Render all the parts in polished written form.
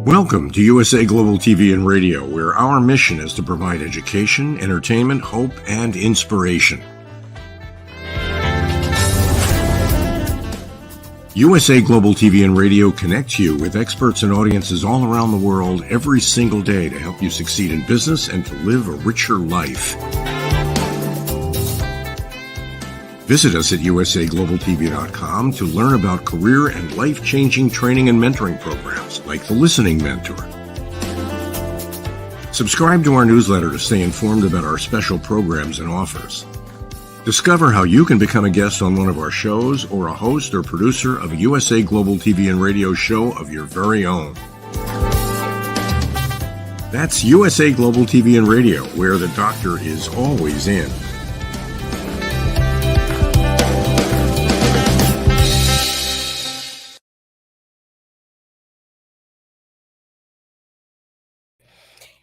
Welcome to USA Global TV and Radio, where our mission is to provide education, entertainment, hope, and inspiration. USA Global TV and Radio connects you with experts and audiences all around the world every single day to help you succeed in business and to live a richer life. Visit us at usaglobaltv.com to learn about career and life-changing training and mentoring programs like the Listening Mentor. Subscribe to our newsletter to stay informed about our special programs and offers. Discover how you can become a guest on one of our shows or a host or producer of a USA Global TV and Radio show of your very own. That's USA Global TV and Radio, where the doctor is always in.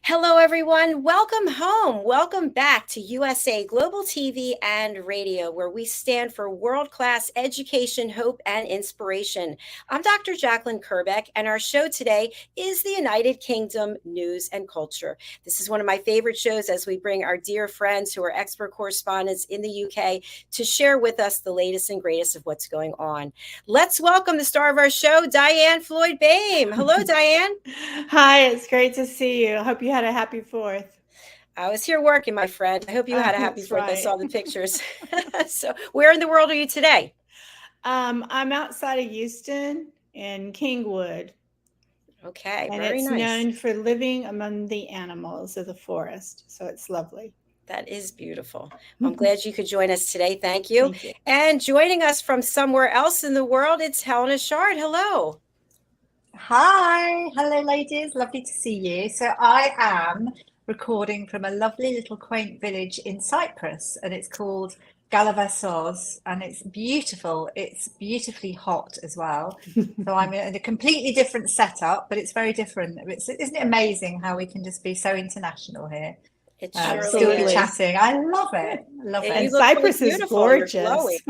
Hello, everyone. Welcome home. Welcome back to USA Global TV and Radio, where we stand for world-class education, hope, and inspiration. I'm Dr. Jacalyn Kerbeck, and our show today is the United Kingdom News and Culture. This is one of my favorite shows as we bring our dear friends who are expert correspondents in the UK to share with us the latest and greatest of what's going on. Let's welcome the star of our show, DIANN FLOYD BOEHM. Hello, DIANN. Hi, it's great to see you. I hope you had a happy 4th. I was here working, my friend. I hope you had a happy 4th. Right. I saw the pictures. So where in the world are you today? I'm outside of Houston in Kingwood. Okay, and very it's nice. known for living among the animals of the forest. So it's lovely. That is beautiful. I'm glad you could join us today. Thank you. Thank you. And joining us from somewhere else in the world, it's Helena Chard. Hello. Hi, hello ladies, lovely to see you. So I am recording from a lovely little quaint village in Cyprus, and it's called Galavassos, and it's beautiful. It's beautifully hot as well. So I'm in a completely different setup, but it's very different. Isn't it amazing how we can just be so international here? It's Still be chatting. I love it. Love it. And Cyprus is gorgeous.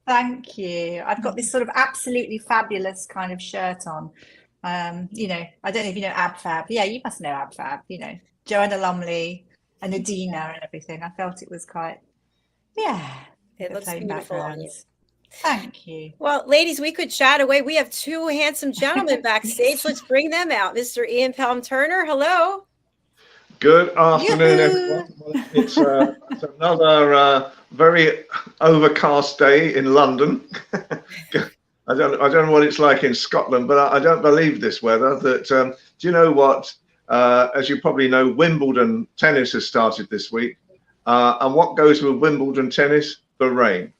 Thank you. I've got this sort of absolutely fabulous kind of shirt on. You know, I don't know if you know AbFab. Yeah, you must know AbFab. You know, Joanna Lumley and Adina and everything. I felt it was quite, it looks beautiful on you. Thank you. Well, ladies, we could chat away. We have two handsome gentlemen backstage. Let's bring them out. Mr. Ian Pelham-Turner, hello. Good afternoon, everyone. Well, it's another very overcast day in London. I don't know what it's like in Scotland, but I don't believe this weather. That do you know what? As you probably know, Wimbledon tennis has started this week, and what goes with Wimbledon tennis? The rain.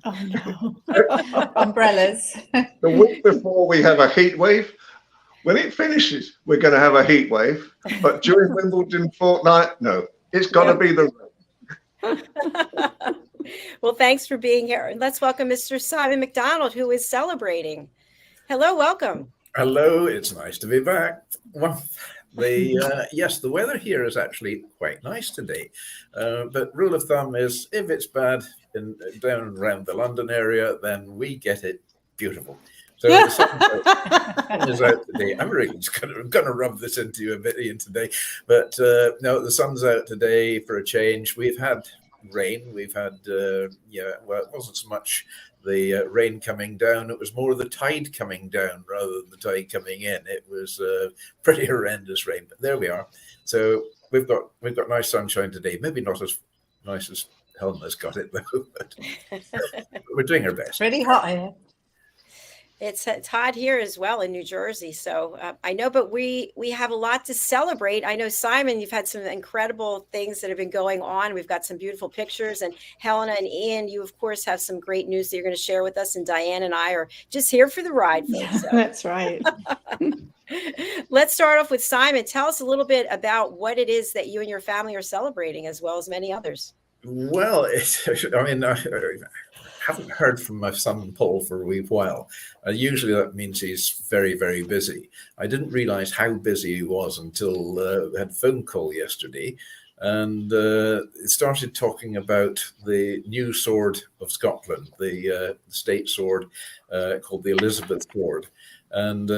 Oh no! Umbrellas. The week before we have a heat wave. When it finishes, we're going to have a heat wave. But during Wimbledon fortnight, no, it's got to be the rain. Well, thanks for being here. Let's welcome Mr. Simon MacDonald, who is celebrating. Hello, welcome. Hello, it's nice to be back. Well, yes, the weather here is actually quite nice today. But rule of thumb is if it's bad down around the London area, then we get it beautiful. So the sun is out today. I'm really just going to rub this into you a bit, Ian, today. But no, the sun's out today for a change. We've had rain. We've had, well, it wasn't so much the rain coming down. It was more the tide coming down rather than the tide coming in. It was pretty horrendous rain, but there we are. So we've got nice sunshine today. Maybe not as nice as Helena's got it, though, but we're doing our best. Really hot here. It's hot here as well in New Jersey. So I know, but we have a lot to celebrate. I know, Simon, you've had some incredible things that have been going on. We've got some beautiful pictures. And Helena and Ian, you, of course, have some great news that you're going to share with us. And DIANN and I are just here for the ride, folks. So. That's right. Let's start off with Simon. Tell us a little bit about what it is that you and your family are celebrating, as well as many others. Well, I haven't heard from my son Paul for a wee while. Usually that means he's very, very busy. I didn't realize how busy he was until I had a phone call yesterday. and it started talking about the new sword of Scotland, the state sword called the Elizabeth sword. And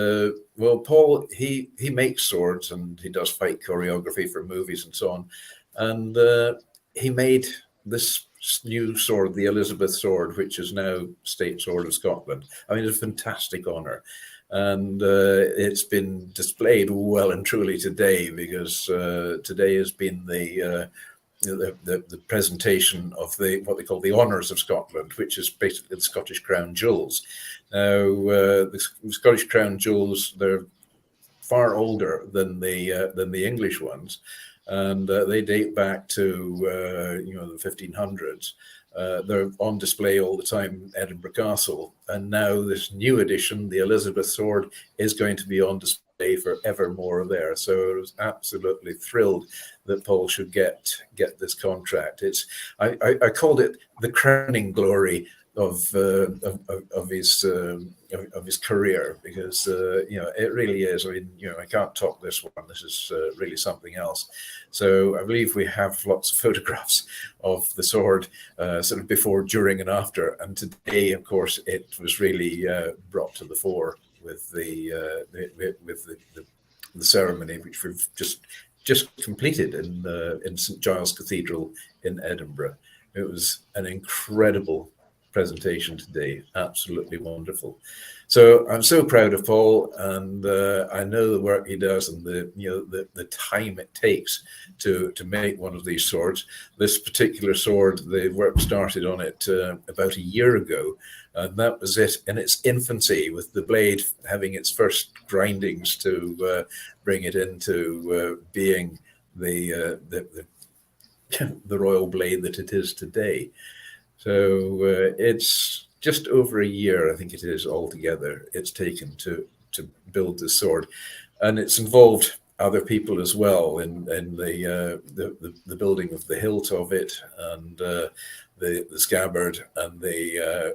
well, Paul, he makes swords and he does fight choreography for movies and so on. And he made this new sword, the Elizabeth sword, which is now state sword of Scotland. I mean, it's a fantastic honor. And it's been displayed well and truly today, because today has been the presentation of what they call the Honours of Scotland, which is basically the Scottish Crown Jewels. Now, the Scottish Crown Jewels, they're far older than the English ones, and they date back to the 1500s. They're on display all the time in Edinburgh Castle, and now this new edition, the Elizabeth sword, is going to be on display for evermore there. So I was absolutely thrilled that Paul should get this contract. I called it the crowning glory of his career, because it really is. I mean, I can't top this one. This is really something else. So I believe we have lots of photographs of the sword, sort of before, during, and after. And today, of course, it was really brought to the fore with the ceremony, which we've just completed in St Giles Cathedral in Edinburgh. It was an incredible presentation today, absolutely wonderful. So I'm so proud of Paul, and I know the work he does and the time it takes to make one of these swords. This particular sword, the work started on it about a year ago, and that was it in its infancy, with the blade having its first grindings to bring it into being the royal blade that it is today. So it's just over a year, I think it is, altogether it's taken to build this sword, and it's involved other people as well in the building of the hilt of it, and the scabbard, and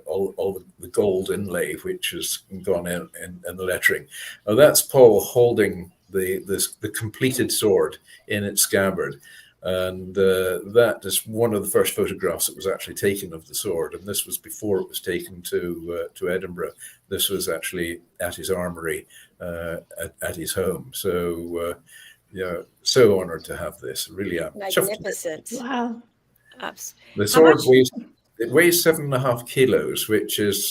all the gold inlay which has gone in the lettering. Now that's Paul holding the completed sword in its scabbard. And that is one of the first photographs that was actually taken of the sword, and this was before it was taken to Edinburgh. This was actually at his armory, at his home. So, so honoured to have this. Really, magnificent. Wow. The sword weighs 7.5 kilos, which is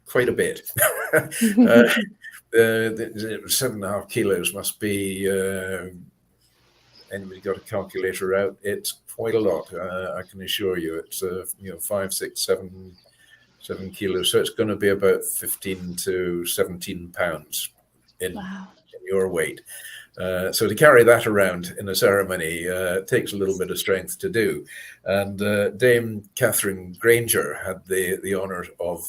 quite a bit. 7.5 kilos must be. Anybody got a calculator out? It's quite a lot. I can assure you. It's 5, 6, 7 kilos. So it's going to be about 15 to 17 pounds in your weight. So to carry that around in a ceremony takes a little bit of strength to do. And Dame Catherine Granger had the honour of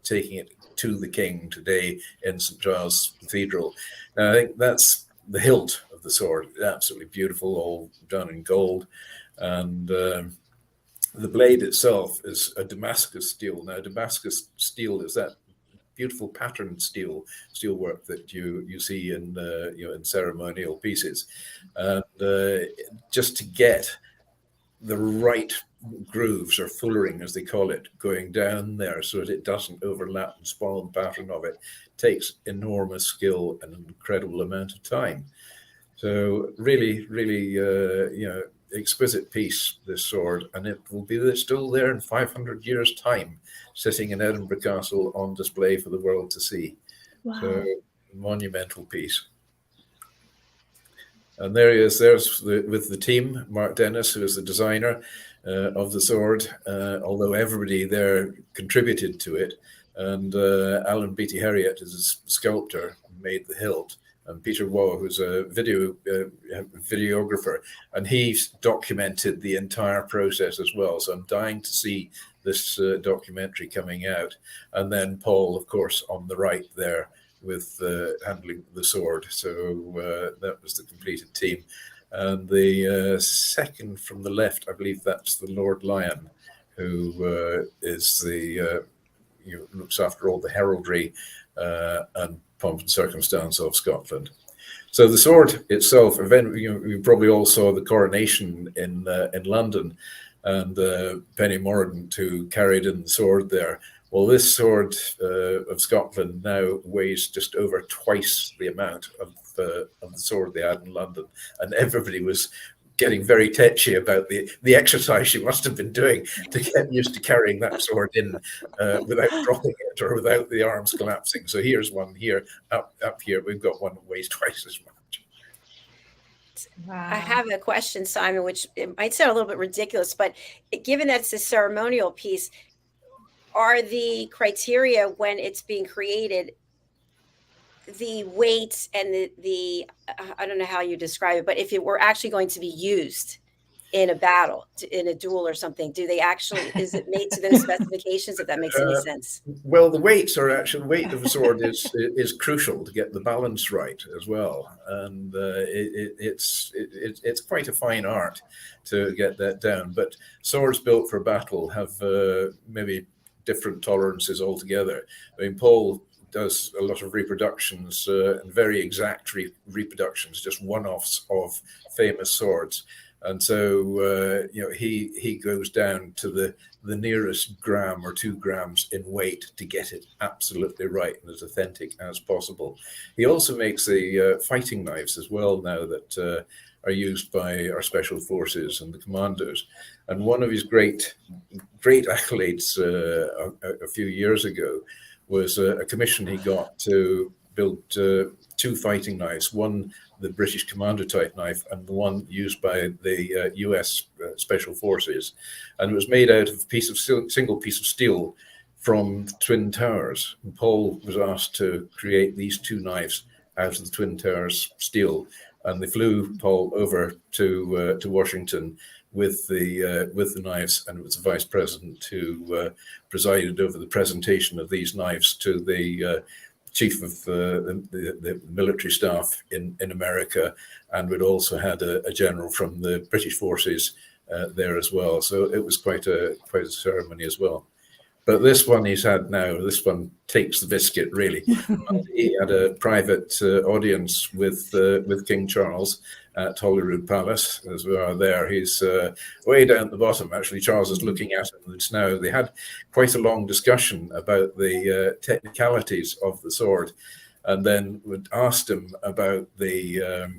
taking it to the King today in St Giles Cathedral. Now, I think that's the hilt of the sword. Absolutely beautiful, all done in gold. And the blade itself is a Damascus steel. Now, Damascus steel is that beautiful patterned steel work that you see in in ceremonial pieces, and just to get the right grooves, or fullering as they call it, going down there so that it doesn't overlap and spoil the pattern of it, takes enormous skill and an incredible amount of time. So really exquisite piece, this sword, and it will be still there in 500 years time, sitting in Edinburgh Castle on display for the world to see. Wow. So monumental piece. And there he is, with the team, Mark Dennis, who is the designer of the sword, although everybody there contributed to it. And Alan Beattie Herriot is a sculptor, made the hilt. And Peter Waugh, who's a videographer, and he's documented the entire process as well. So I'm dying to see this documentary coming out. And then Paul, of course, on the right there with handling the sword. So that was the completed team. And the second from the left, I believe that's the Lord Lion, who is looks after all the heraldry and pomp and circumstance of Scotland. So the sword itself, you probably all saw the coronation in London, and Penny Mordaunt, who carried in the sword there. Well, this sword of Scotland now weighs just over twice the amount of the sword they had in London, and everybody was getting very tetchy about the exercise she must have been doing to get used to carrying that sword in without dropping it or without the arms collapsing. So here's one here, up here. We've got one that weighs twice as much. Wow. I have a question, Simon, which it might sound a little bit ridiculous, but given that it's a ceremonial piece, are the criteria when it's being created, the weight and the I don't know how you describe it, but if it were actually going to be used in a battle, in a duel or something, do they actually, is it made to those specifications, if that makes any sense? Well, the weights are actually, the weight of a sword is crucial to get the balance right as well, and it's quite a fine art to get that down. But swords built for battle have maybe different tolerances altogether. I mean, Paul does a lot of reproductions and very exact reproductions, just one-offs of famous swords. And so, he goes down to the nearest gram or 2 grams in weight to get it absolutely right and as authentic as possible. He also makes the fighting knives as well now that are used by our special forces and the commandos. And one of his great accolades a few years ago was a commission he got to build 2 fighting knives, one the British commando type knife and the one used by the US special forces. And it was made out of a single piece of steel from Twin Towers. And Paul was asked to create these 2 knives out of the Twin Towers steel. And they flew Paul over to Washington with the knives, and it was the vice president who presided over the presentation of these knives to the chief of the military staff in America, and we'd also had a general from the British forces there as well. So it was quite a ceremony as well. But this one he's had now, this one takes the biscuit, really. He had a private audience with King Charles at Holyrood Palace, as we are there. He's way down at the bottom, actually. Charles is looking at him. It's now, they had quite a long discussion about the technicalities of the sword, and then would asked him about the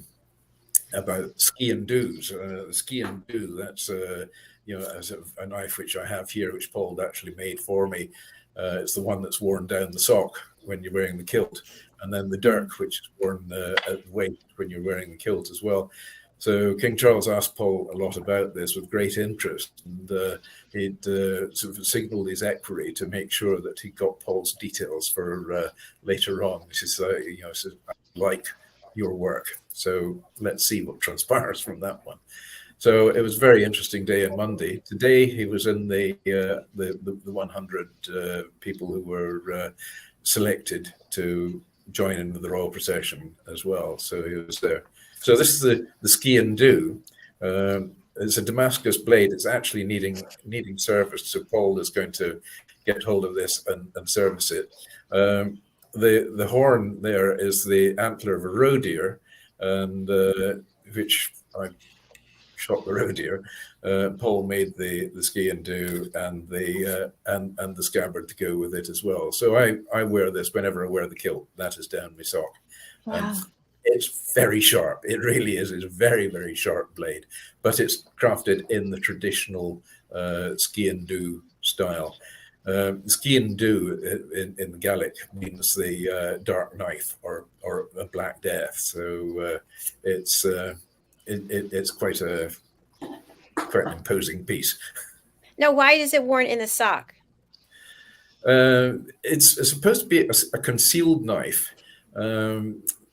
about ski and do's. Ski and do, that's as a knife which I have here, which Paul actually made for me. It's the one that's worn down the sock when you're wearing the kilt, and then the dirk, which is worn at the waist when you're wearing the kilt as well. So King Charles asked Paul a lot about this with great interest, and he'd sort of signalled his equerry to make sure that he got Paul's details for later on, which is, says, I like your work. So let's see what transpires from that one. So it was a very interesting day on Monday. Today he was in the 100 people who were selected to join in with the royal procession as well. So he was there. So this is the ski and do. It's a Damascus blade. It's actually needing service. So Paul is going to get hold of this and service it. The horn there is the antler of a roe deer, and which I shot the roe deer. Paul made the ski and do and the scabbard to go with it as well. So I wear this whenever I wear the kilt. That is down my sock. Wow. And it's very sharp. It really is. It's a very, very sharp blade, but it's crafted in the traditional ski and do style. Ski and do in the Gaelic means the dark knife or a black death. So it's quite an imposing piece. Now, why is it worn in the sock? It's supposed to be a concealed knife.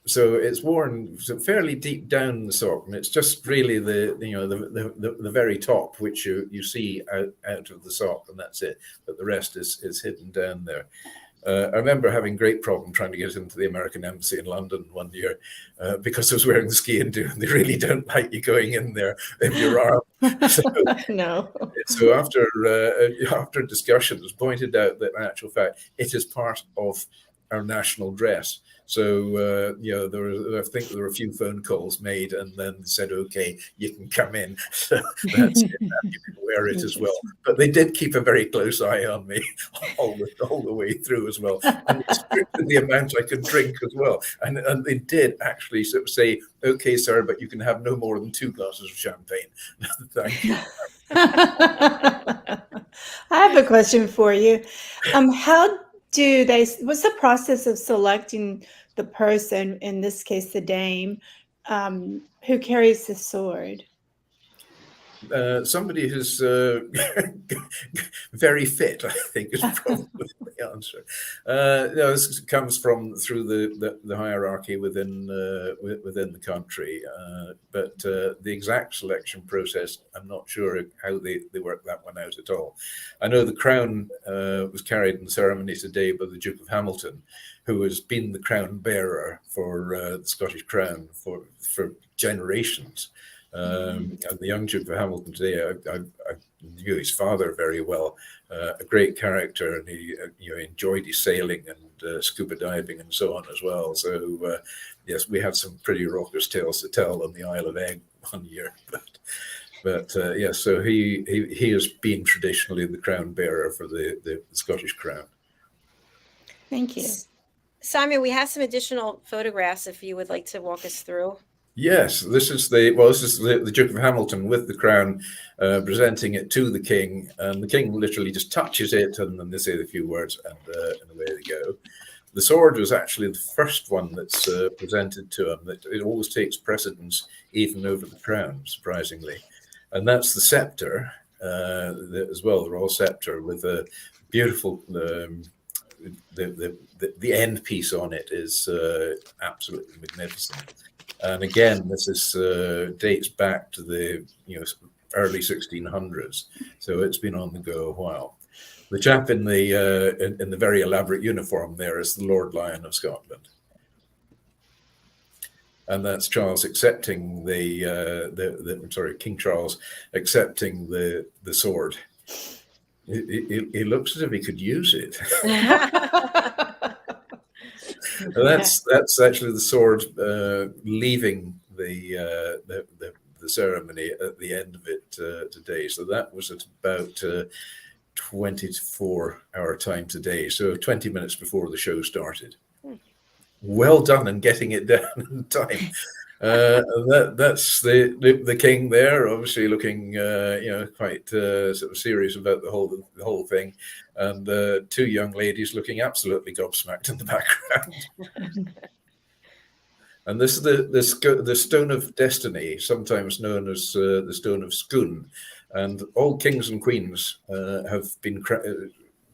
So it's worn fairly deep down the sock, and it's just really the very top which you see out of the sock, and that's it. But the rest is hidden down there. I remember having great problem trying to get into the American embassy in London one year because I was wearing the ski and do, and they really don't like you going in there if you're armed. So, No. so after discussion, it was pointed out that in actual fact it is part of our national dress. So I think there were a few phone calls made, and then said, "Okay, you can come in." So that's it. You can wear it as well. But they did keep a very close eye on me all the way through as well, and restricted the amount I could drink as well. And they did actually sort of say, "Okay, sir, but you can have no more than 2 glasses of champagne." Thank you. I have a question for you. What's the process of selecting the person, in this case, the dame, who carries the sword? Somebody who's very fit, I think, is probably the answer. No, this comes through the hierarchy within the country, but the exact selection process, I'm not sure how they work that one out at all. I know the crown was carried in the ceremony today by the Duke of Hamilton, who has been the crown bearer for the Scottish crown for generations. And the young Duke of Hamilton today, I knew his father very well, a great character, and he enjoyed his sailing and scuba diving and so on as well. So yes, we had some pretty raucous tales to tell on the Isle of Egg one year, but yes, so he has been traditionally the crown bearer for the Scottish crown. Thank you. Simon, we have some additional photographs if you would like to walk us through. Yes, this is the Duke of Hamilton with the crown, presenting it to the king, and the king literally just touches it, and then they say a few words, and away they go. The sword was actually the first one that's presented to him. That it always takes precedence even over the crown, surprisingly, and that's the scepter as well, the royal scepter with a beautiful. The end piece on it is absolutely magnificent. And again, this is dates back to the early 1600s, so it's been on the go a while. The chap in the very elaborate uniform there is the Lord Lion of Scotland, and that's Charles accepting King Charles accepting the sword. He looks as if he could use it. That's actually the sword leaving the ceremony at the end of it today. So that was at about 24 hour time today. So 20 minutes before the show started. Well done in getting it done in time. That's the king there, obviously looking quite sort of serious about the whole thing, and 2 young ladies looking absolutely gobsmacked in the background. And this is the Stone of Destiny, sometimes known as the Stone of Scone, and all kings and queens have been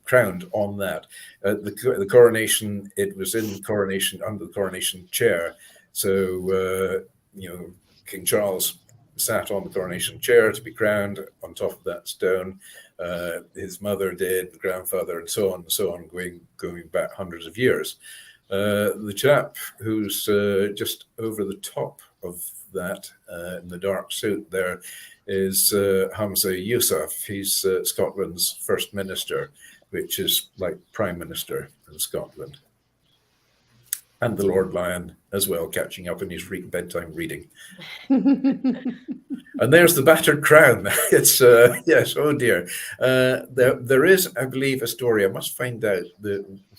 crowned on that. The coronation, it was in the coronation, under the coronation chair. So, King Charles sat on the coronation chair to be crowned on top of that stone. His mother did, the grandfather, and so on, going back hundreds of years. The chap who's just over the top of that in the dark suit there is Hamza Yousaf. He's Scotland's first minister, which is like prime minister in Scotland. And the Lord Lion as well, catching up in his bedtime reading. And there's the battered crown. It's yes, oh dear. There is, I believe, a story. I must find out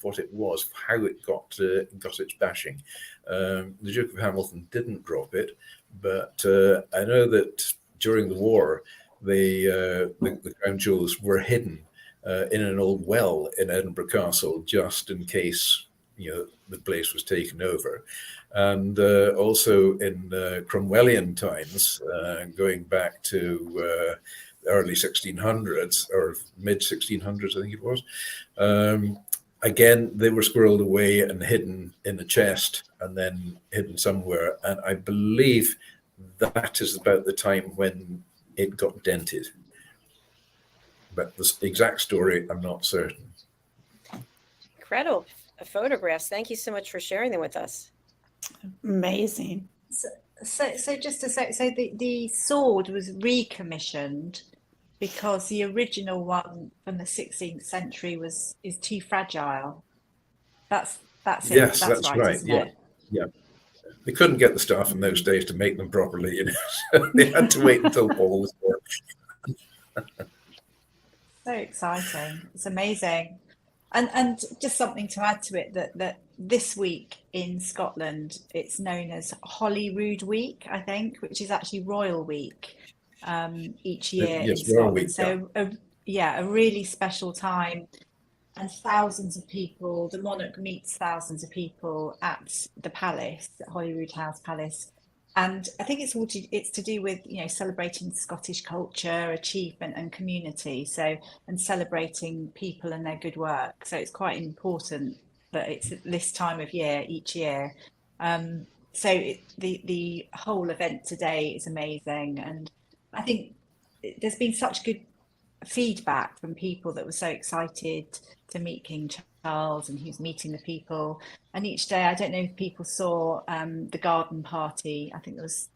what it was, how it got its bashing. The Duke of Hamilton didn't drop it, but I know that during the war, the crown jewels were hidden in an old well in Edinburgh Castle, just in case the place was taken over. And also in Cromwellian times, going back to early 1600s or mid 1600s, I think it was. Again, they were squirreled away and hidden in a chest and then hidden somewhere. And I believe that is about the time when it got dented. But the exact story, I'm not certain. Incredible photographs. Thank you so much for sharing them with us. Amazing. So just to say, so the sword was recommissioned because the original one from the 16th century is too fragile. That's That's it. Yes, That's that's right, right. isn't Yeah, it? yeah. They couldn't get the staff in those days to make them properly, you know. So they had to wait until Paul was born. So exciting. It's amazing. And just something to add to it, that this week in Scotland, it's known as Holyrood Week, I think, which is actually Royal Week each year in Yes, Royal Scotland. Week. So a really special time, and thousands of people, the monarch meets thousands of people at the palace, at Holyrood House Palace. And I think it's to do with, you know, celebrating Scottish culture, achievement and community. So, and celebrating people and their good work. So it's quite important that it's at this time of year each year. The whole event today is amazing. And I think there's been such good feedback from people that were so excited to meet King Charles, and he's meeting the people. And each day, I don't know if people saw the garden party. I think there was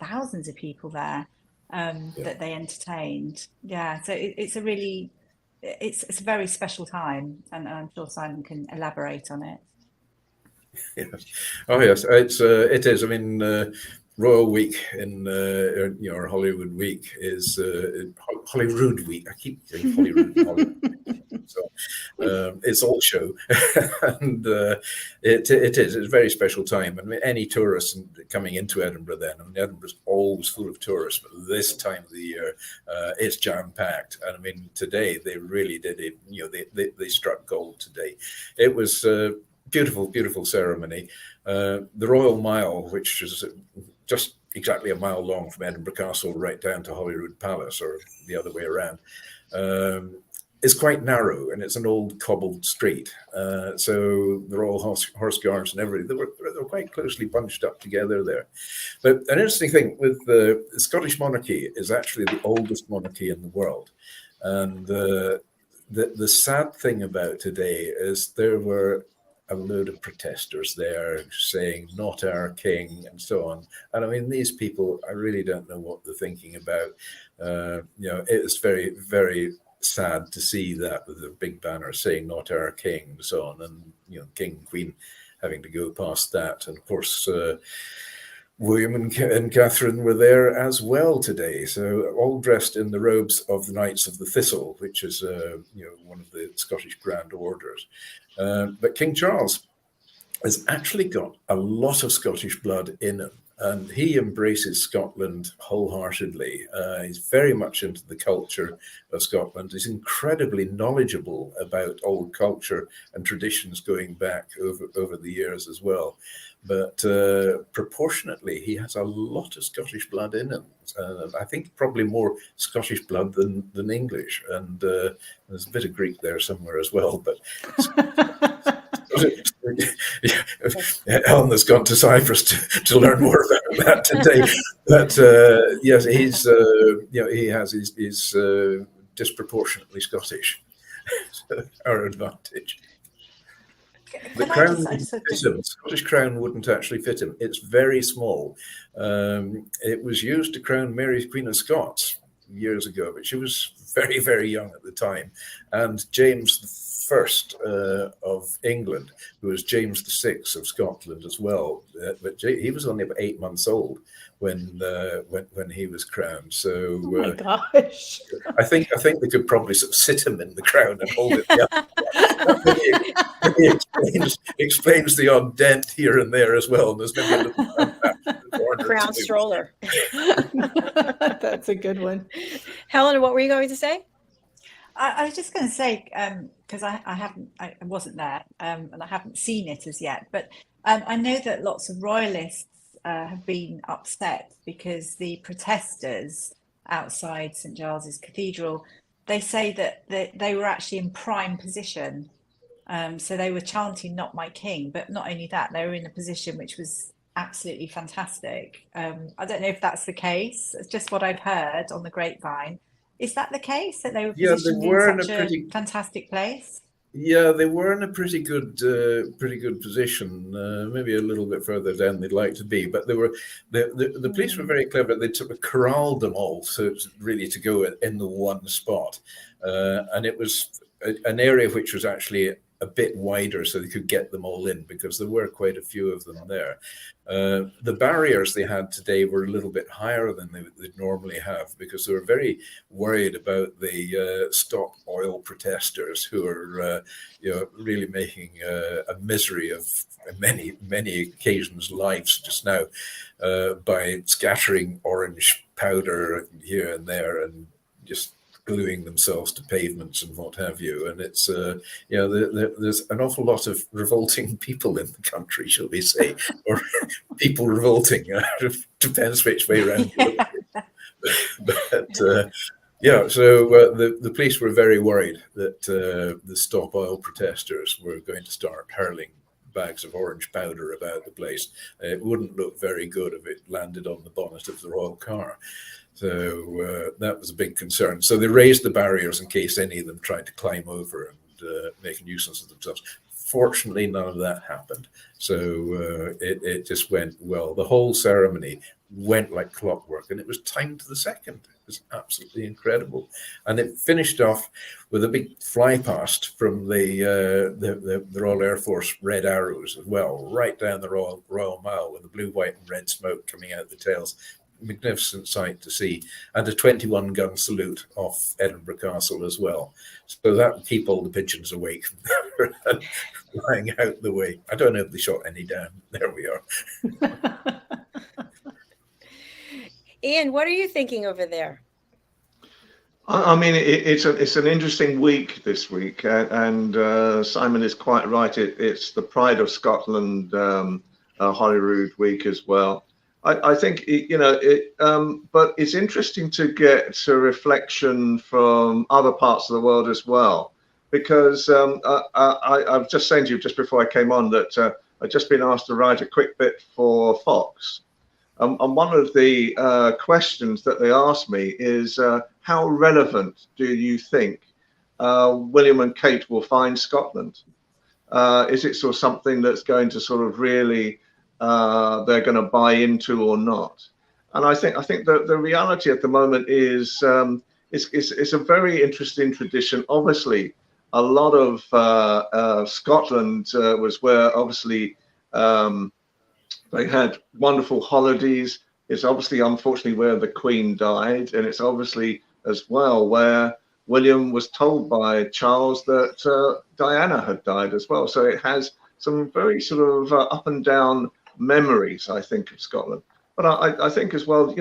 thousands of people there that they entertained. Yeah, so it's a really it's a very special time, and I'm sure Simon can elaborate on it. Yes. Oh yes, it is. I mean, Royal Week in you know, or Hollywood Week is Holyrood Week. I keep saying Holyrood. So it's all show, and it is. It's a very special time. I mean, any tourists coming into Edinburgh then, I mean, Edinburgh's always full of tourists, but this time of the year it's jam packed. And I mean, today they really did it. You know, they struck gold today. It was beautiful ceremony. The Royal Mile, which is just exactly a mile long from Edinburgh Castle right down to Holyrood Palace, or the other way around, is quite narrow, and it's an old cobbled street. So the Royal Horse Guards and everything, they were quite closely bunched up together there. But an interesting thing with the Scottish monarchy is actually the oldest monarchy in the world. And the sad thing about today is there were a load of protesters there saying, "Not our king," and so on. And I mean, these people, I really don't know what they're thinking about. You know, it's very, very sad to see that with a big banner saying "Not our king," and so on, and you know, king and queen having to go past that. And of course, William and Catherine were there as well today, so all dressed in the robes of the Knights of the Thistle, which is you know, one of the Scottish Grand Orders. But King Charles has actually got a lot of Scottish blood in him, and he embraces Scotland wholeheartedly. He's very much into the culture of Scotland. He's incredibly knowledgeable about old culture and traditions going back over the years as well. But proportionately, he has a lot of Scottish blood in him. I think probably more Scottish blood than English. And there's a bit of Greek there somewhere as well. But Helena's gone to Cyprus to learn more about that today. But yes, he's you know, he has his disproportionately Scottish. Our advantage. The crown wouldn't fit him. The Scottish crown wouldn't actually fit him. It's very small. It was used to crown Mary, Queen of Scots, years ago, but she was very, very young at the time. And James I of England, who was James VI of Scotland as well, but he was only about 8 months old when he was crowned. So oh my gosh, I think they could probably sort of sit him in the crown and hold it. That explains the odd dent here and there as well. And there's maybe a little crown stroller. That's a good one. Helena, what were you going to say? I was just going to say, because I wasn't there, and I haven't seen it as yet, but I know that lots of royalists have been upset because the protesters outside St Giles's Cathedral, they say that they were actually in prime position. So they were chanting "Not my king," but not only that, they were in a position which was absolutely fantastic. I don't know if that's the case. It's just what I've heard on the grapevine. Is that the case, that they were positioned in such a fantastic place? Yeah, they were in a pretty good position. Maybe a little bit further down they'd like to be, but they were the police were very clever. They corralled them all, so really to go in the one spot, and it was an area which was actually a bit wider so they could get them all in, because there were quite a few of them there. The barriers they had today were a little bit higher than they'd normally have, because they were very worried about the stop oil protesters who are really making a misery of many occasions lives just now by scattering orange powder here and there and just gluing themselves to pavements and what have you. And it's there's an awful lot of revolting people in the country, shall we say, or people revolting. Depends which way around you look at it. But the police were very worried that the stop oil protesters were going to start hurling bags of orange powder about the place. It wouldn't look very good if it landed on the bonnet of the royal car. So that was a big concern. So they raised the barriers in case any of them tried to climb over and make a nuisance of themselves. Fortunately, none of that happened. So it just went well. The whole ceremony went like clockwork, and it was timed to the second. It was absolutely incredible. And it finished off with a big fly past from the Royal Air Force Red Arrows as well, right down the Royal Mile, with the blue, white and red smoke coming out the tails. Magnificent sight to see, and a 21-gun salute off Edinburgh Castle as well. So that would keep all the pigeons awake and flying out the way. I don't know if they shot any down. There we are. Ian, what are you thinking over there? I mean, it's an interesting week this week, and Simon is quite right. It's the Pride of Scotland Holyrood week as well. I think, but it's interesting to get a reflection from other parts of the world as well, because I was just saying to you just before I came on that I've just been asked to write a quick bit for Fox. And one of the questions that they asked me is, how relevant do you think William and Kate will find Scotland? Is it sort of something that's going to sort of really they're going to buy into or not? And I think that the reality at the moment is it's a very interesting tradition. Obviously, a lot of Scotland was where obviously they had wonderful holidays. It's obviously, unfortunately, where the Queen died, and it's obviously as well where William was told by Charles that Diana had died as well. So it has some very sort of up and down memories, I think, of Scotland. But I think as well,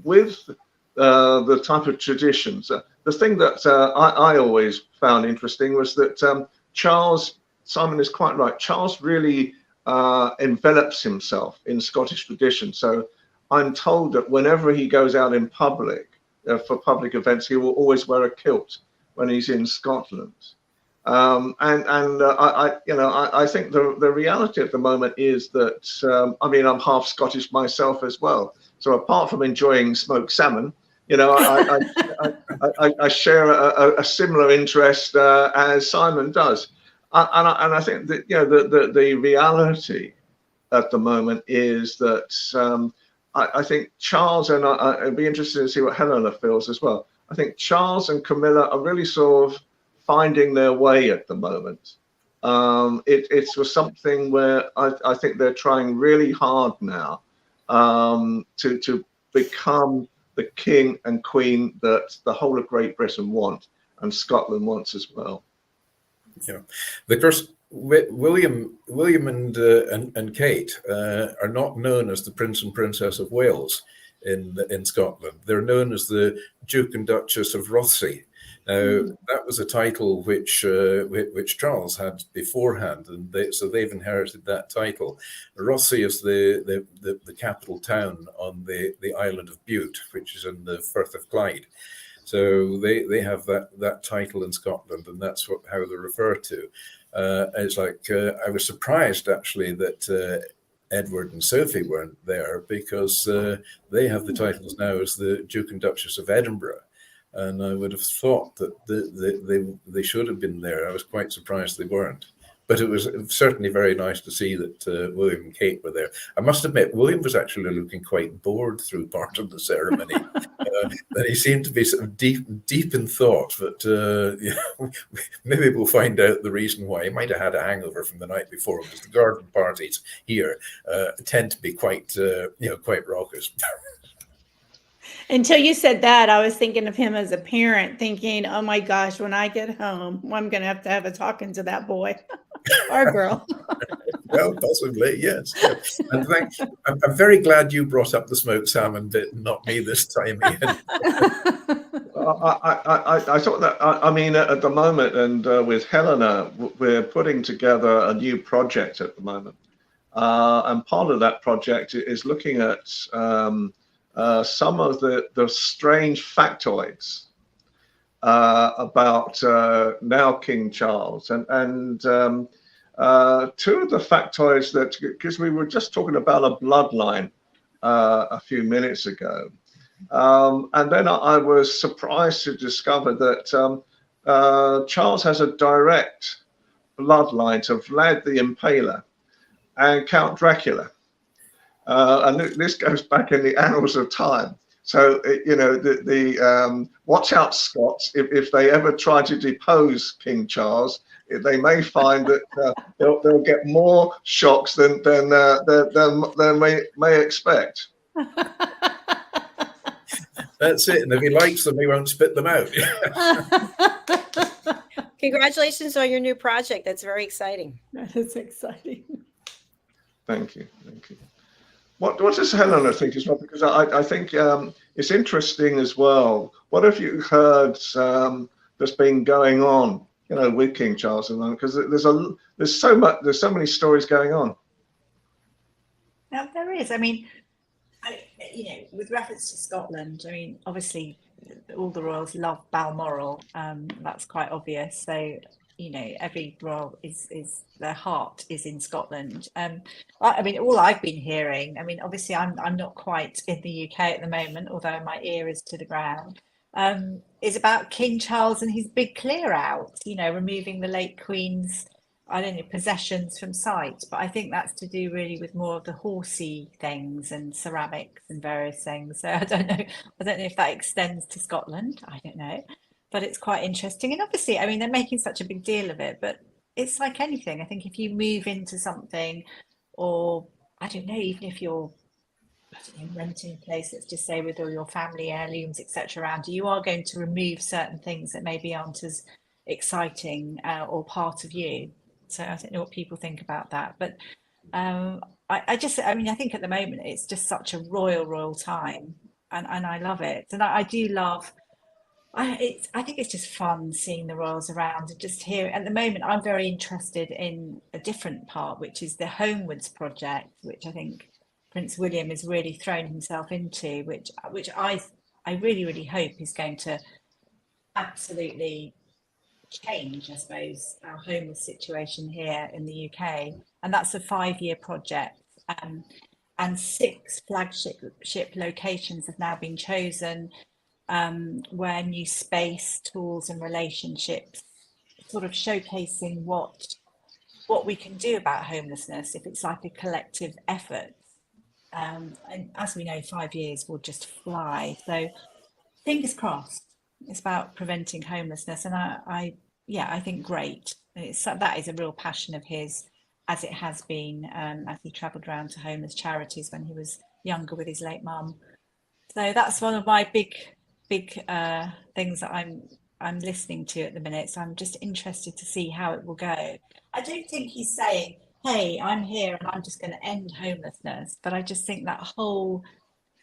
with the type of traditions, the thing that I always found interesting was that Charles, Simon is quite right, Charles really envelops himself in Scottish tradition. So I'm told that whenever he goes out in public for public events, he will always wear a kilt when he's in Scotland. I think the reality at the moment is that I mean, I'm half Scottish myself as well. So apart from enjoying smoked salmon, I share a similar interest as Simon does. And I think that the reality at the moment is that I think Charles, and I'd be interested to see what Helena feels as well. I think Charles and Camilla are really sort of finding their way at the moment. It's for something where I think they're trying really hard now to become the king and queen that the whole of Great Britain want and Scotland wants as well. Yeah, of course, William and Kate are not known as the Prince and Princess of Wales in Scotland. They're known as the Duke and Duchess of Rothesay. Now, that was a title which Charles had beforehand, and so they've inherited that title. Rothesay is the capital town on the island of Bute, which is in the Firth of Clyde. So they have that title in Scotland, and that's how they're referred to. It's like I was surprised actually that Edward and Sophie weren't there, because they have the titles now as the Duke and Duchess of Edinburgh. And I would have thought that they should have been there. I was quite surprised they weren't. But it was certainly very nice to see that William and Kate were there. I must admit, William was actually looking quite bored through part of the ceremony. And he seemed to be sort of deep in thought, but maybe we'll find out the reason why. He might have had a hangover from the night before, because the garden parties here tend to be quite raucous. Until you said that, I was thinking of him as a parent, thinking, oh my gosh, when I get home, I'm going to have a talking to that boy or girl. Well, possibly, yes. And I'm very glad you brought up the smoked salmon bit, not me this time, Ian. I thought that, I mean, at the moment, and with Helena, we're putting together a new project at the moment. And part of that project is looking at some of the strange factoids about now King Charles. And two of the factoids that, because we were just talking about a bloodline a few minutes ago. And then I was surprised to discover that Charles has a direct bloodline to Vlad the Impaler and Count Dracula. And this goes back in the annals of time. So, you know, watch out, Scots, if they ever try to depose King Charles, they may find that they'll get more shocks than they may expect. That's it. And if he likes them, he won't spit them out. Congratulations on your new project. That's very exciting. That is exciting. Thank you. Thank you. What does Helena think as well? Because I think it's interesting as well. What have you heard that's been going on, you know, with King Charles at the moment? Because there's so many stories going on. Now there is. I mean, you know, with reference to Scotland, I mean, obviously all the royals love Balmoral. That's quite obvious. So, you know, every royal is their heart is in Scotland. I mean, all I've been hearing, I mean, obviously I'm not quite in the UK at the moment, although my ear is to the ground, is about King Charles and his big clear out, you know, removing the late Queen's, I don't know, possessions from sight. But I think that's to do really with more of the horsey things and ceramics and various things. So I don't know if that extends to Scotland. I don't know. But it's quite interesting. And obviously, I mean, they're making such a big deal of it, but it's like anything. I think if you move into something, or I don't know, even if you're, I don't know, renting a place, let's just say, with all your family heirlooms, etc. around you, are going to remove certain things that maybe aren't as exciting or part of you. So I don't know what people think about that. But I think at the moment it's just such a royal time, and I love it. And I do love. I think it's just fun seeing the royals around and just hear. At the moment, I'm very interested in a different part, which is the Homewards project, which I think Prince William has really thrown himself into, which I really hope is going to absolutely change, I suppose, our homeless situation here in the UK. And that's a 5-year project, and 6 flagship locations have now been chosen. Where new space, tools and relationships, sort of showcasing what we can do about homelessness if it's like a collective effort. And as we know, 5 years will just fly. So fingers crossed. It's about preventing homelessness. And I think great. That is a real passion of his, as it has been as he travelled around to homeless charities when he was younger with his late mum. So that's one of my big things that I'm listening to at the minute. So I'm just interested to see how it will go. I don't think he's saying, hey, I'm here and I'm just going to end homelessness, but I just think that whole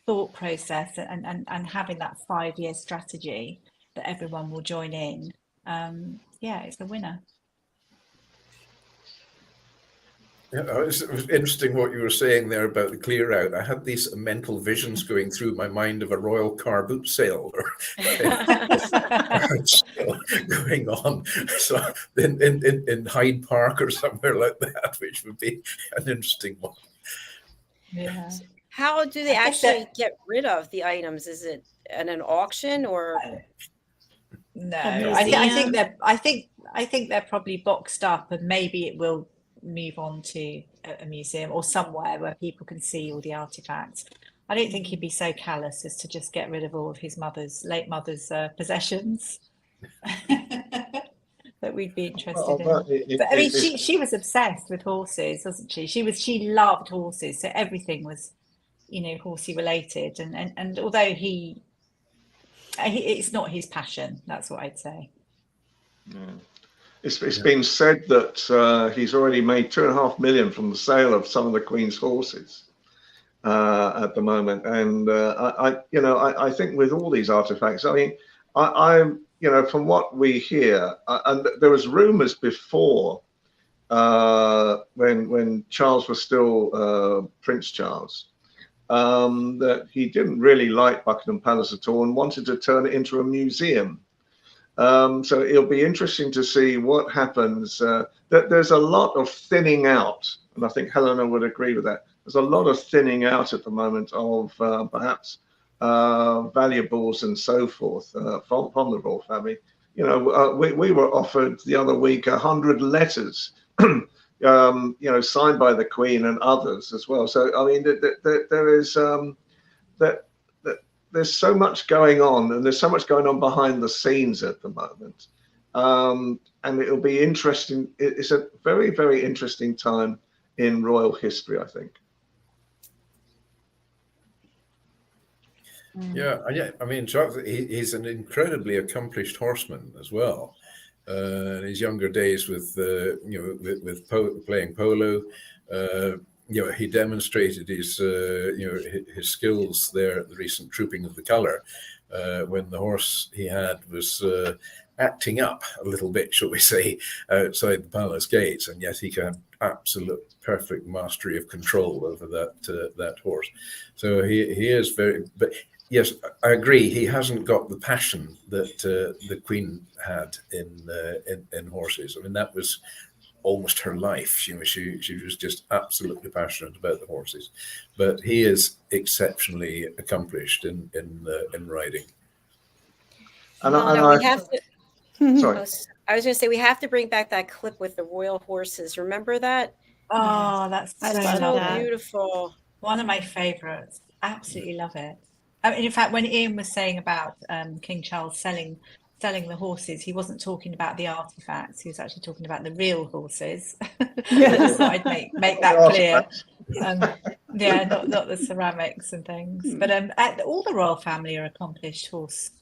thought process and having that 5-year strategy that everyone will join in, it's a winner. Yeah, it was interesting what you were saying there about the clear out. I had these mental visions going through my mind of a royal car boot sale going on, so in Hyde Park or somewhere like that, which would be an interesting one. Yeah. How do they actually get rid of the items? Is it at an auction or? No, A I museum? think they're probably boxed up, and maybe it will move on to a museum or somewhere where people can see all the artifacts. I don't think he'd be so callous as to just get rid of all of his late mother's possessions that we'd be interested in. But I mean, she was obsessed with horses, wasn't she? She loved horses, so everything was, horsey related. And although it's not his passion, that's what I'd say. Yeah. It's been said that he's already made $2.5 million from the sale of some of the Queen's horses at the moment, and I think with all these artifacts, I mean, I'm from what we hear, and there was rumours before when Charles was still Prince Charles, that he didn't really like Buckingham Palace at all and wanted to turn it into a museum. So it'll be interesting to see what happens. There's a lot of thinning out, and I think Helena would agree with that. There's a lot of thinning out at the moment of perhaps valuables and so forth from the royal family. We were offered the other week 100 letters, signed by the Queen and others as well. So I mean, there is there's so much going on, and there's so much going on behind the scenes at the moment, and it'll be interesting. It's a very, very interesting time in royal history, I think. Yeah. I mean, Charles, he's an incredibly accomplished horseman as well. In his younger days with playing polo, he demonstrated his his skills there at the recent Trooping of the Colour, when the horse he had was acting up a little bit, shall we say, outside the palace gates, and yet he had absolute perfect mastery of control over that horse. So he is very. But yes, I agree. He hasn't got the passion that the Queen had in horses. I mean, that was almost her life. She was just absolutely passionate about the horses. But he is exceptionally accomplished in riding. We have to. Sorry. I was going to say, we have to bring back that clip with the royal horses. Remember that? Oh, that's so beautiful. One of my favorites. Absolutely love it. I mean, in fact, when Ian was saying about King Charles selling the horses, he wasn't talking about the artifacts. He was actually talking about the real horses. I just thought I'd make that clear. Not the ceramics and things. But all the royal family are accomplished horse.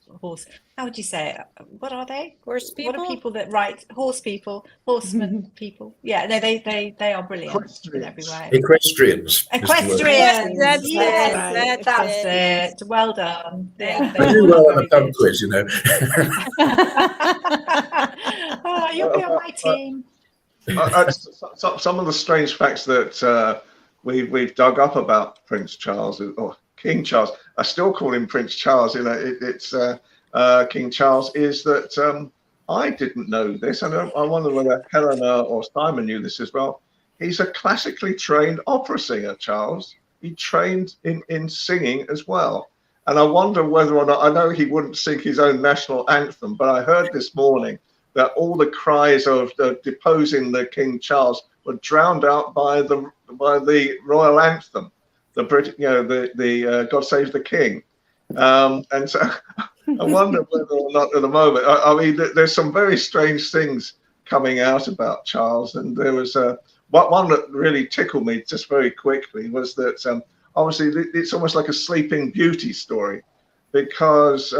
How would you say it? What are they? Horse people. What are people that write? Horse people, horsemen people. Yeah, no, they are brilliant in every way. Equestrians. Equestrians. That's it. Well done. I do well on a pub quiz, Oh, you'll be on my team. Some of the strange facts that we've dug up about Prince Charles, or King Charles, I still call him Prince Charles, it's King Charles, is that I didn't know this, and I wonder whether Helena or Simon knew this as well. He's a classically trained opera singer, Charles. He trained in singing as well. And I wonder whether or not, I know he wouldn't sing his own national anthem, but I heard this morning that all the cries of deposing the King Charles were drowned out by the royal anthem, the God Save the King. And so I wonder whether or not at the moment, I mean, there's some very strange things coming out about Charles. And there was one that really tickled me just very quickly was that obviously it's almost like a Sleeping Beauty story, because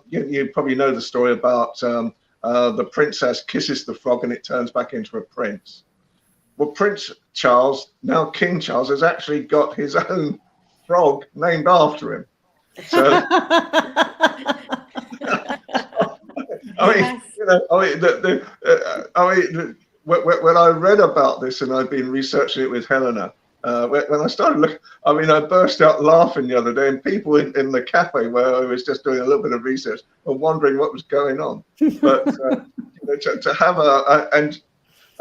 you probably know the story about the princess kisses the frog and it turns back into a prince. Well, Prince Charles, now King Charles, has actually got his own frog named after him. So, when I read about this, and I've been researching it with Helena, when I started looking, I burst out laughing the other day, and people in the cafe where I was just doing a little bit of research were wondering what was going on. But to have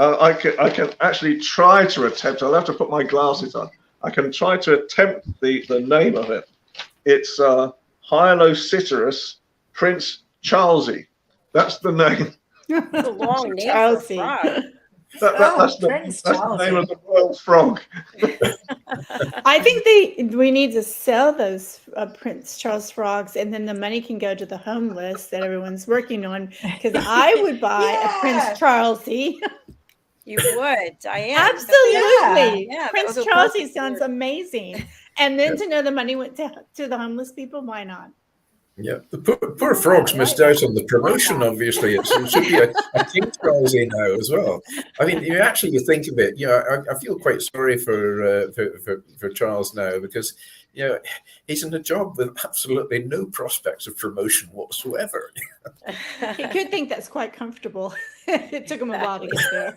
I can actually try to attempt. I'll have to put my glasses on. I can try to attempt the name of it. It's Hylocyterus Prince Charlesy. That's the name. It's a long name Charles for a frog. That's Prince the Charles. name of the royal frog. I think we need to sell those Prince Charles frogs, and then the money can go to the homeless that everyone's working on. Because I would buy a Prince Charlesy. You would, Diane. Absolutely. Yeah, that Prince was a Charlesy perfect sounds word. amazing. And then to know the money went to the homeless people, why not? Yeah, the poor frogs missed out on the promotion. Obviously, it should be a King Charlesy now as well. I mean, you think of it. I feel quite sorry for Charles now, because he's in a job with absolutely no prospects of promotion whatsoever. You could think that's quite comfortable. It took him a while to get there.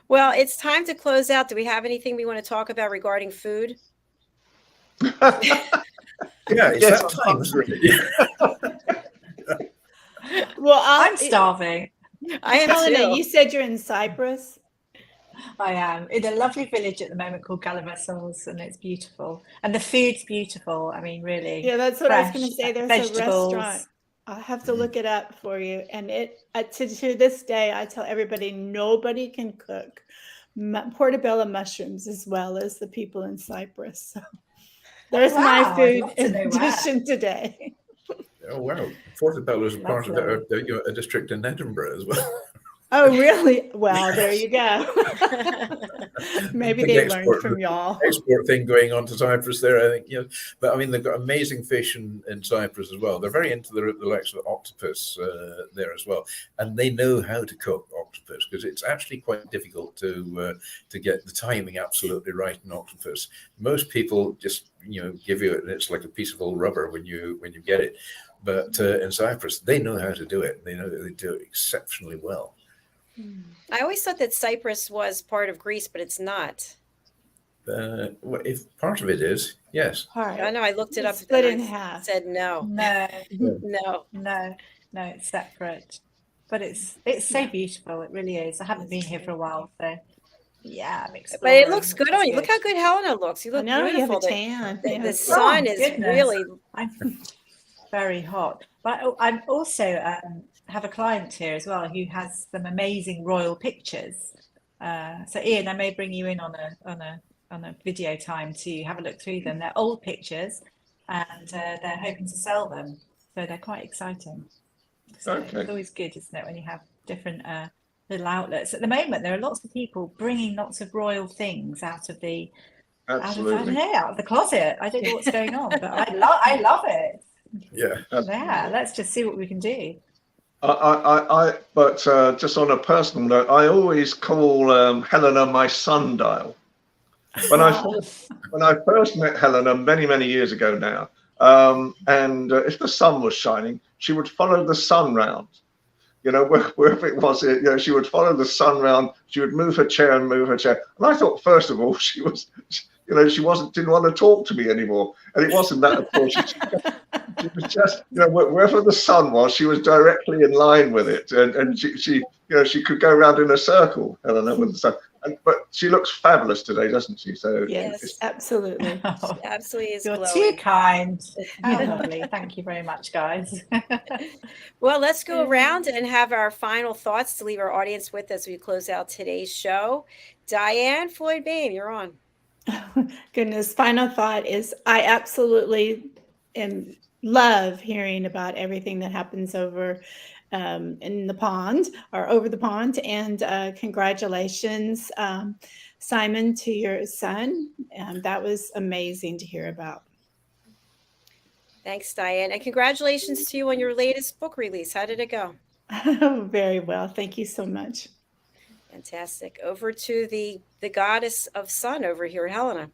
Well, it's time to close out. Do we have anything we want to talk about regarding food? Yeah, it's Yes, that time, really. Well, I'm starving. I am Helena, too. you said you're in Cyprus. I am in a lovely village at the moment called Galavassos, and it's beautiful. And the food's beautiful. I mean, really. Yeah, that's what I was fresh going to say. There's vegetables. a restaurant. I'll have to look it up for you. And to this day, I tell everybody nobody can cook portobello mushrooms as well as the people in Cyprus. So there's my Wow, I'd food love to know edition today. Oh wow, Portobello is part of a district in Edinburgh as well. Oh, really? Well, there you go. Maybe Big they export- learned from y'all. Export thing going on to Cyprus there, I think. But I mean, they've got amazing fish in Cyprus as well. They're very into the likes of octopus there as well, and they know how to cook octopus, because it's actually quite difficult to get the timing absolutely right in octopus. Most people just give you it, and it's like a piece of old rubber when you get it. But in Cyprus, they know how to do it. They know that they do it exceptionally well. I always thought that Cyprus was part of Greece, but it's not. If part of it is, yes. Part. I know. I looked it up. Split and in I half. Said no. No, No. it's separate. But it's so beautiful. It really is. I haven't been here for a while, so yeah, I'm But exploring. it looks good on you. Look how good Helena looks. You I look know you have beautiful. a tan. The Yeah. sun is goodness. really. I'm very hot. But I'm also have a client here as well who has some amazing royal pictures. So Ian, I may bring you in on a video time to have a look through them. They're old pictures, and they're hoping to sell them. So they're quite exciting. So Okay. It's always good, isn't it, when you have different little outlets. At the moment, there are lots of people bringing lots of royal things out of the Absolutely. out of the closet. I don't know what's going on, but I love it. Yeah. Yeah, let's just see what we can do. But just on a personal note, I always call Helena my sundial. When I first met Helena many years ago now, and if the sun was shining, she would follow the sun round. Wherever it was, she would follow the sun round. She would move her chair. And I thought, first of all, she didn't want to talk to me anymore. And it wasn't that, of course. She was just, wherever the sun was, she was directly in line with it. And she could go around in a circle, Helena, with the sun. But she looks fabulous today, doesn't she? So Yes, absolutely. She absolutely is You're glowing. too kind. How lovely. Thank you very much, guys. Well, let's go around and have our final thoughts to leave our audience with as we close out today's show. Diann, Floyd Bain, you're on. Goodness, final thought is I absolutely love hearing about everything that happens over in the pond or over the pond. And congratulations, Simon, to your son. That was amazing to hear about. Thanks, Diann. And congratulations to you on your latest book release. How did it go? Very well. Thank you so much. Fantastic. Over to the goddess of sun over here, Helena.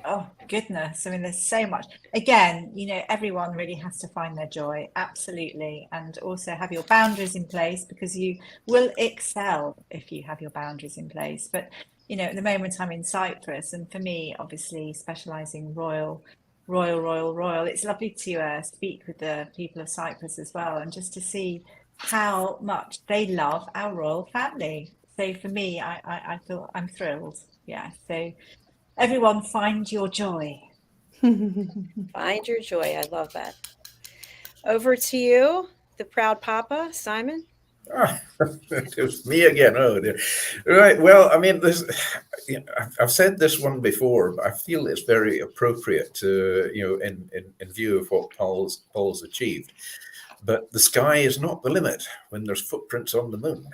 Oh, goodness. I mean, there's so much. Again, everyone really has to find their joy. Absolutely. And also have your boundaries in place, because you will excel if you have your boundaries in place. But, at the moment I'm in Cyprus, and for me, obviously, specializing royal, it's lovely to speak with the people of Cyprus as well, and just to see how much they love our royal family. So for me, I feel I'm thrilled. Yeah. So everyone, find your joy. Find your joy. I love that. over to you, the proud papa, Simon. It was me again. Oh, dear. Right. Well, I mean, I've said this one before, but I feel it's very appropriate to, in view of what Paul's achieved. But the sky is not the limit when there's footprints on the moon.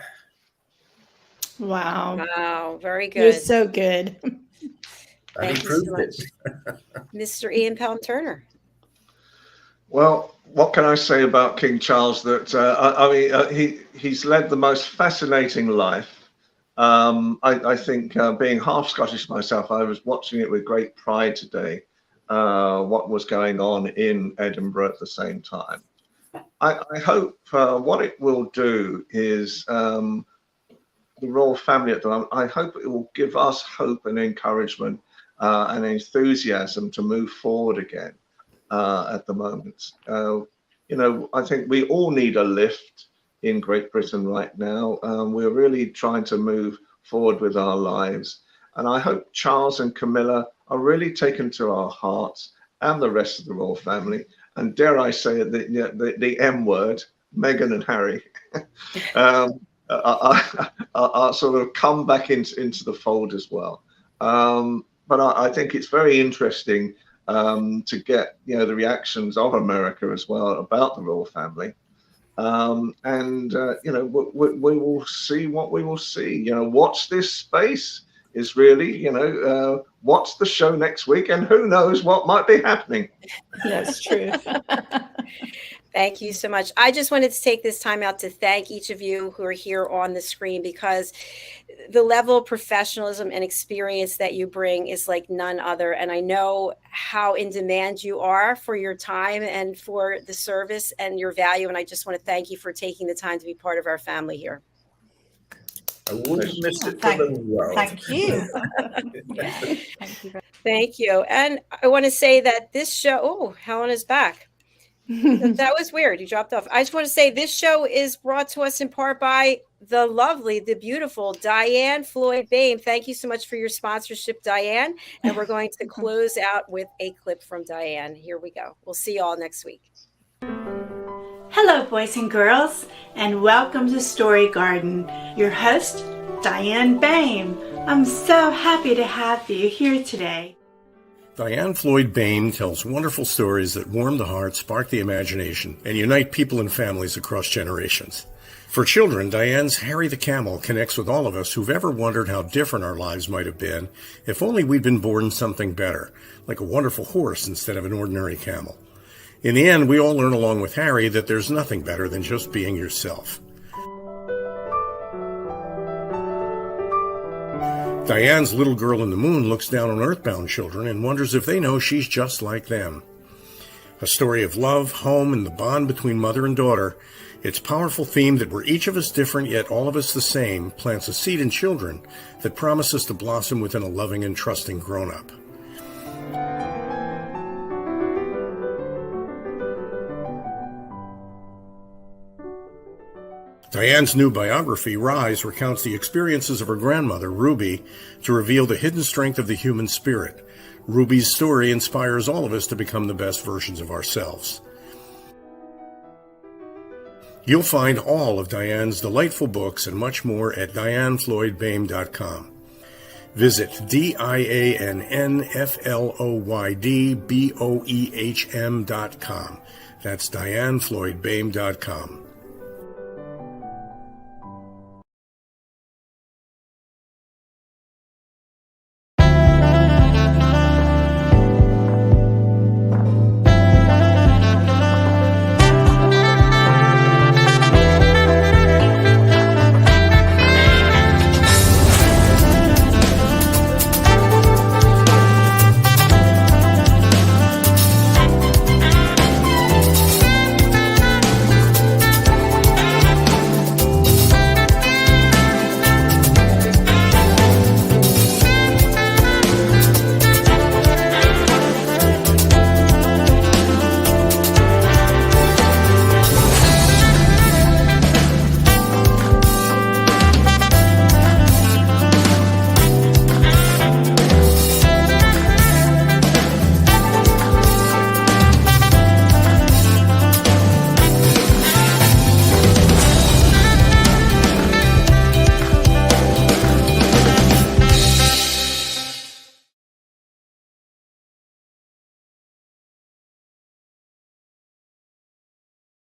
Wow. Wow, very good. You're so good. And he proved it. Mr. Ian Pelham Turner. Well, what can I say about King Charles? That he's led the most fascinating life. I think being half Scottish myself, I was watching it with great pride today. What was going on in Edinburgh at the same time. I hope what it will do is the royal family at the moment. I hope it will give us hope and encouragement and enthusiasm to move forward again. At the moment, I think we all need a lift in Great Britain right now. We're really trying to move forward with our lives, and I hope Charles and Camilla are really taken to our hearts, and the rest of the royal family, and dare I say it, the M word, Meghan and Harry, are sort of come back into the fold as well. But I think it's very interesting to get the reactions of America as well about the royal family, we will see what we will see. Watch this space is really watch the show next week, and who knows what might be happening. That's true. Thank you so much. I just wanted to take this time out to thank each of you who are here on the screen, because the level of professionalism and experience that you bring is like none other. And I know how in demand you are for your time and for the service and your value. And I just want to thank you for taking the time to be part of our family here. I wouldn't miss it for the world. Thank you. Thank you. And I want to say that this show, Helena's back. That was weird. You dropped off. I just want to say this show is brought to us in part by the lovely, the beautiful DIANN FLOYD BOEHM. Thank you so much for your sponsorship, DIANN. And we're going to close out with a clip from DIANN. Here we go. We'll see you all next week. Hello, boys and girls, and welcome to Story Garden. Your host, DIANN BOEHM. I'm so happy to have you here today. DIANN FLOYD BOEHM tells wonderful stories that warm the heart, spark the imagination, and unite people and families across generations. For children, Diane's Harry the Camel connects with all of us who've ever wondered how different our lives might have been if only we'd been born something better, like a wonderful horse instead of an ordinary camel. In the end, we all learn along with Harry that there's nothing better than just being yourself. Diane's little girl in the moon looks down on earthbound children and wonders if they know she's just like them. A story of love, home, and the bond between mother and daughter, its powerful theme that we're each of us different yet all of us the same plants a seed in children that promises to blossom within a loving and trusting grown-up. Diane's new biography, Rise, recounts the experiences of her grandmother, Ruby, to reveal the hidden strength of the human spirit. Ruby's story inspires all of us to become the best versions of ourselves. You'll find all of Diane's delightful books and much more at DIANNFLOYDBOEHM.com. Visit DIANNFLOYDBOEHM.com. That's DIANNFLOYDBOEHM.com.